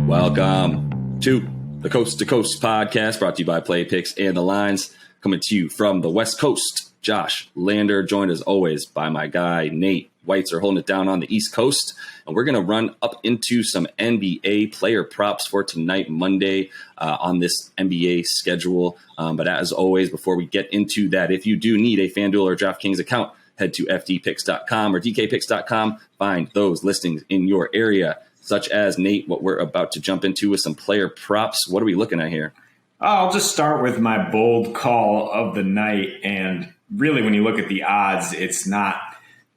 Welcome to the Coast to Coast podcast, brought to you by Play Picks and the Lines. Coming to you from the West Coast, Josh Lander, joined as always by my guy, Nate Weitzer, holding it down on the East Coast. And we're going to run up into some NBA player props for tonight, Monday, on this NBA schedule. But as always, before we get into that, if you do need a FanDuel or DraftKings account, head to fdpicks.com or dkpicks.com. Find those listings in your area, such as, Nate, what we're about to jump into with some player props. What are we looking at here? I'll just start with my bold call of the night. And really, when you look at the odds, it's not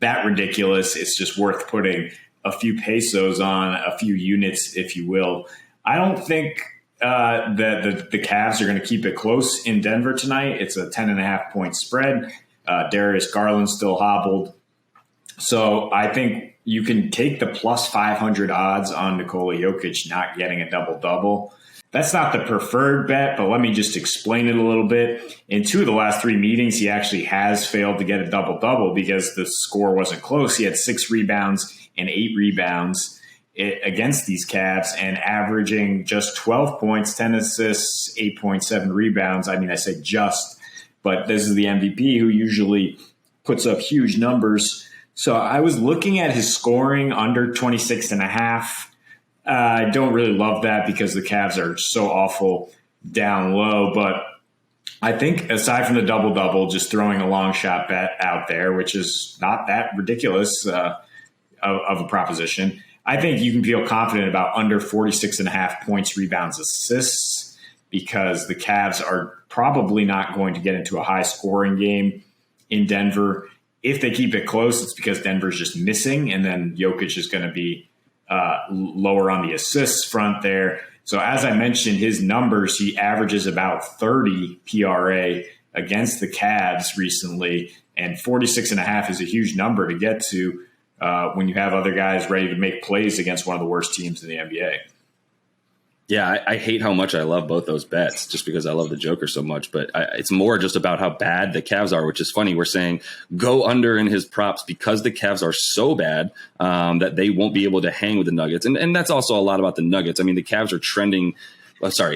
that ridiculous. It's just worth putting a few pesos on, a few units, if you will. I don't think that the Cavs are going to keep it close in Denver tonight. It's a 10.5-point spread. Darius Garland's still hobbled. So I think you can take the plus 500 odds on Nikola Jokic not getting a double-double. That's not the preferred bet, but let me just explain it a little bit. In 2 of the last 3 meetings, he actually has failed to get a double-double because the score wasn't close. He had 6 rebounds and 8 rebounds against these Cavs and averaging just 12 points, 10 assists, 8.7 rebounds. I mean, I say just, but this is the MVP who usually puts up huge numbers. So I was looking at his scoring under 26.5. I don't really love that because the Cavs are so awful down low. But I think aside from the double-double, just throwing a long shot bet out there, which is not that ridiculous of a proposition, I think you can feel confident about under 46.5 points, rebounds, assists, because the Cavs are probably not going to get into a high-scoring game in Denver. If they keep it close, it's because Denver's just missing, and then Jokic is going to be lower on the assists front there. So as I mentioned, his numbers, he averages about 30 PRA against the Cavs recently, and 46.5 is a huge number to get to when you have other guys ready to make plays against one of the worst teams in the NBA. Yeah, I hate how much I love both those bets just because I love the Joker so much. But it's more just about how bad the Cavs are, which is funny. We're saying go under in his props because the Cavs are so bad that they won't be able to hang with the Nuggets. And that's also a lot about the Nuggets. I mean, the Cavs are trending –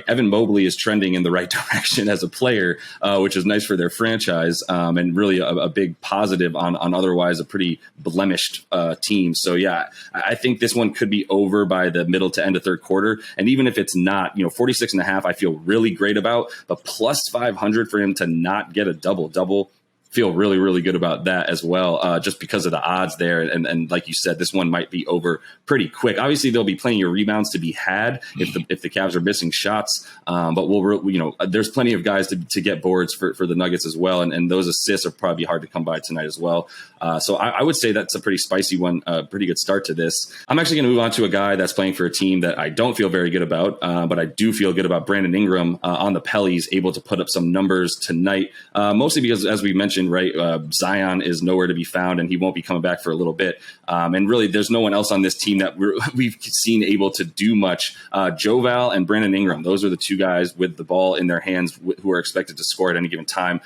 Evan Mobley is trending in the right direction as a player, which is nice for their franchise and really a big positive on otherwise a pretty blemished team. So, yeah, I think this one could be over by the middle to end of third quarter. And even if it's not, 46.5, I feel really great about, but plus 500 for him to not get a double-double. Feel really, really good about that as well, just because of the odds there. And like you said, this one might be over pretty quick. Obviously, there'll be plenty of rebounds to be had if the Cavs are missing shots. But there's plenty of guys to get boards for the Nuggets as well. And those assists are probably hard to come by tonight as well. So I would say that's a pretty spicy one, pretty good start to this. I'm actually going to move on to a guy that's playing for a team that I don't feel very good about, but I do feel good about Brandon Ingram on the Pellies, able to put up some numbers tonight, mostly because, as we mentioned, right, Zion is nowhere to be found, and he won't be coming back for a little bit. And really, there's no one else on this team that we've seen able to do much. Joval and Brandon Ingram, those are the 2 guys with the ball in their hands who are expected to score at any given time.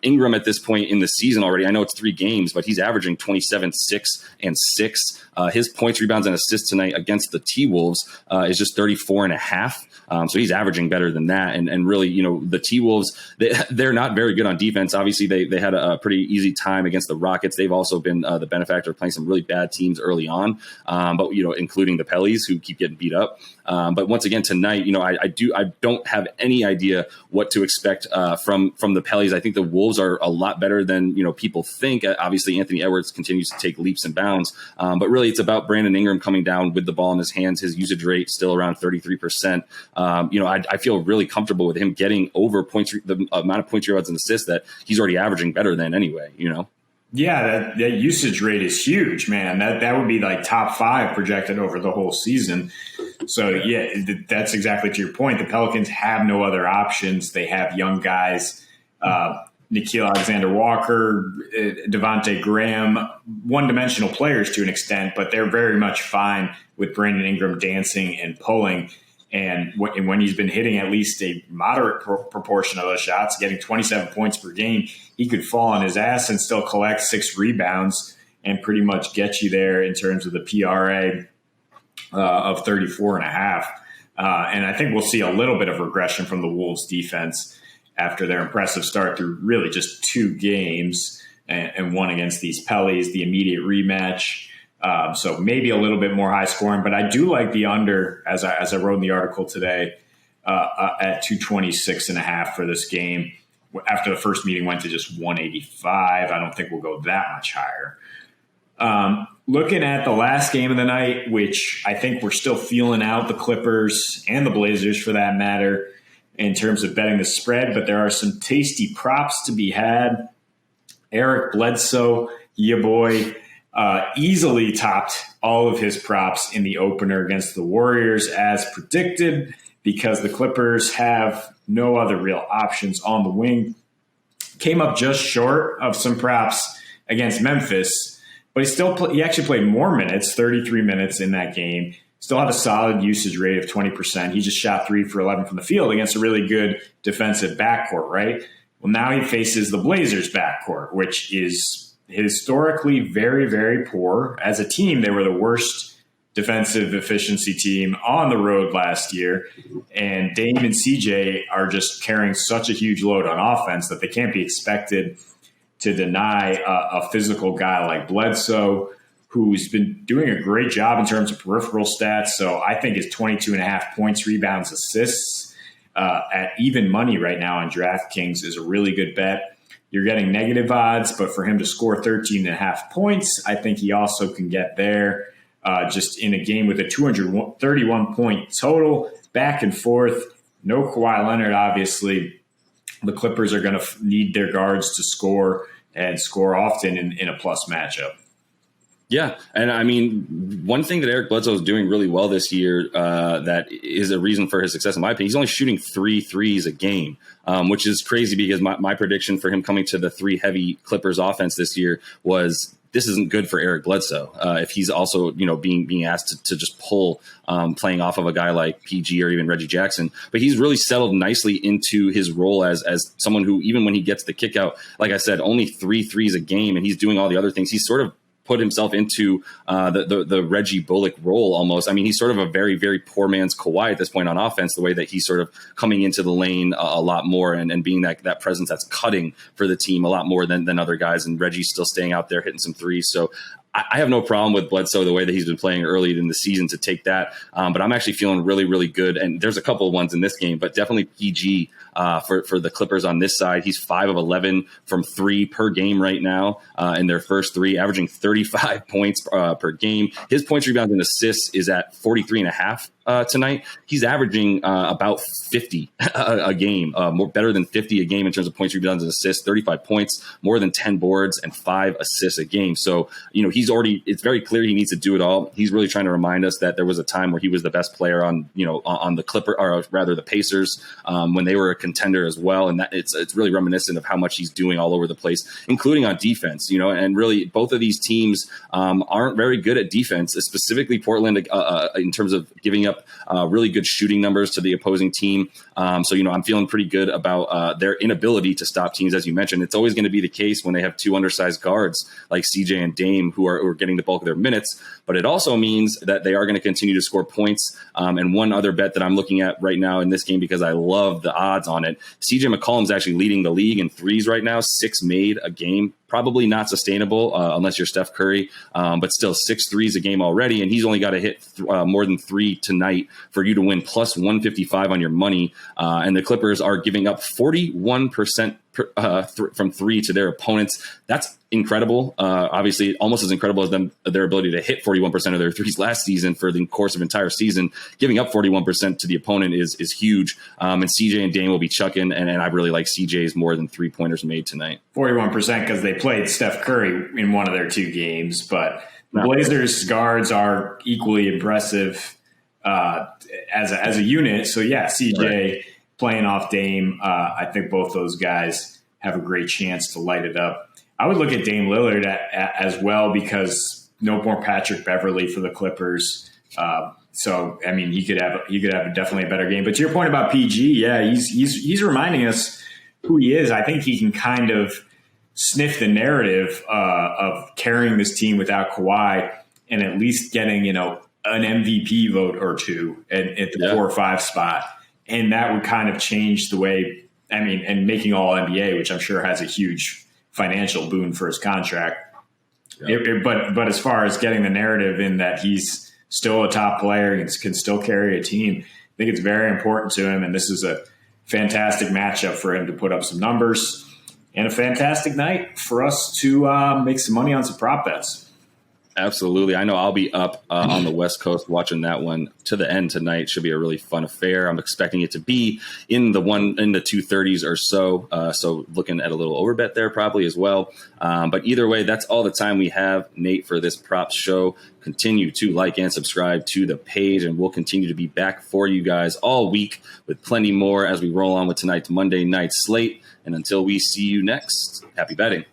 Ingram at this point in the season already, I know it's 3 games, but he's averaging 27, 6, and 6. His points, rebounds, and assists tonight against the T-Wolves is just 34.5. So he's averaging better than that. And really, the T-Wolves, they're not very good on defense. Obviously, they had a pretty easy time against the Rockets. They've also been the benefactor of playing some really bad teams early on, but including the Pellies, who keep getting beat up. But once again, tonight, I don't have any idea what to expect from the Pellies. I think the Wolves are a lot better than people think. Obviously, Anthony Edwards continues to take leaps and bounds, but really it's about Brandon Ingram coming down with the ball in his hands. His usage rate still around 33%. I feel really comfortable with him getting over the amount of points, rebounds, and assists that he's already averaging better than anyway. Yeah, that usage rate is huge, man. That would be like top 5 projected over the whole season. So, yeah, that's exactly to your point. The Pelicans have no other options. They have young guys, Nikhil Alexander-Walker, Devontae Graham, one-dimensional players to an extent, but they're very much fine with Brandon Ingram dancing and pulling. And when he's been hitting at least a moderate proportion of those shots, getting 27 points per game, he could fall on his ass and still collect 6 rebounds and pretty much get you there in terms of the PRA of 34.5. And I think we'll see a little bit of regression from the Wolves defense after their impressive start through really just 2 games and one against these Pellies, the immediate rematch. So maybe a little bit more high scoring, but I do like the under, as I wrote in the article today, at 226.5 for this game. After the first meeting went to just 185, I don't think we'll go that much higher. Looking at the last game of the night, which I think we're still feeling out the Clippers and the Blazers for that matter in terms of betting the spread, but there are some tasty props to be had. Eric Bledsoe, ya boy, easily topped all of his props in the opener against the Warriors as predicted because the Clippers have no other real options on the wing. Came up just short of some props against Memphis, but he actually played more minutes, 33 minutes in that game. Still had a solid usage rate of 20%. He just shot 3 for 11 from the field against a really good defensive backcourt, right? Well, now he faces the Blazers backcourt, which is historically very, very poor. As a team, they were the worst defensive efficiency team on the road last year. And Dame and CJ are just carrying such a huge load on offense that they can't be expected to deny a physical guy like Bledsoe, who's been doing a great job in terms of peripheral stats. So I think his 22.5 points, rebounds, assists at even money right now on DraftKings is a really good bet. You're getting negative odds, but for him to score 13.5 points, I think he also can get there just in a game with a 231-point total, back and forth. No Kawhi Leonard, obviously. The Clippers are going to need their guards to score and score often in a plus matchup. Yeah, and I mean, one thing that Eric Bledsoe is doing really well this year that is a reason for his success, in my opinion, he's only shooting 3 threes a game, which is crazy because my prediction for him coming to the 3 Clippers offense this year was this isn't good for Eric Bledsoe. If he's also, being asked to just pull playing off of a guy like PG or even Reggie Jackson, but he's really settled nicely into his role as someone who, even when he gets the kick out, like I said, only 3 threes a game, and he's doing all the other things. He's sort of put himself into the Reggie Bullock role almost. I mean, he's sort of a very, very poor man's Kawhi at this point on offense, the way that he's sort of coming into the lane a lot more and being that presence that's cutting for the team a lot more than other guys. And Reggie's still staying out there hitting some threes. So I have no problem with Bledsoe, the way that he's been playing early in the season, to take that. But I'm actually feeling really, really good. And there's a couple of ones in this game, but definitely PG for the Clippers on this side. He's 5 of 11 from 3 per game right now in their first 3, averaging 35 points per game. His points, rebounds, and assists is at 43.5 tonight. He's averaging about 50 a game, better than 50 a game in terms of points, rebounds, and assists, 35 points, more than 10 boards, and 5 assists a game. So, it's very clear he needs to do it all. He's really trying to remind us that there was a time where he was the best player on the Clipper, or rather the Pacers, when they were a contender as well. And that it's really reminiscent of how much he's doing all over the place, including on defense, and really both of these teams aren't very good at defense, specifically Portland in terms of giving up really good shooting numbers to the opposing team. So, I'm feeling pretty good about their inability to stop teams. As you mentioned, it's always going to be the case when they have 2 undersized guards like CJ and Dame who are getting the bulk of their minutes. But it also means that they are going to continue to score points. And one other bet that I'm looking at right now in this game, because I love the odds on it, CJ McCollum's actually leading the league in threes right now, 6 made a game. Probably not sustainable unless you're Steph Curry, but still 6 threes a game already. And he's only got to hit more than 3 tonight for you to win plus 155 on your money. And the Clippers are giving up 41% from 3 to their opponents. That's incredible. Obviously, almost as incredible as their ability to hit 41% of their threes last season for the course of entire season. Giving up 41% to the opponent is huge. And CJ and Dame will be chucking, and I really like CJ's more than 3-pointers made tonight. 41% because they played Steph Curry in one of their 2 games, but the Blazers guards are equally impressive as a unit. So yeah, CJ playing off Dame, I think both those guys have a great chance to light it up. I would look at Dame Lillard as well, because no more Patrick Beverley for the Clippers. So I mean, he could have definitely a better game. But to your point about PG, yeah, he's reminding us who he is. I think he can kind of sniff the narrative of carrying this team without Kawhi and at least getting an MVP vote or two at the 4 or 5 spot. And that would kind of change the way, and making all NBA, which I'm sure has a huge financial boon for his contract. But as far as getting the narrative in that he's still a top player and can still carry a team, I think it's very important to him. And this is a fantastic matchup for him to put up some numbers and a fantastic night for us to make some money on some prop bets. Absolutely. I know I'll be up on the West Coast watching that one to the end tonight. Should be a really fun affair. I'm expecting it to be in the 230s or so. So looking at a little overbet there probably as well. But either way, that's all the time we have, Nate, for this props show. Continue to like and subscribe to the page, and we'll continue to be back for you guys all week with plenty more as we roll on with tonight's Monday night slate. And until we see you next, happy betting.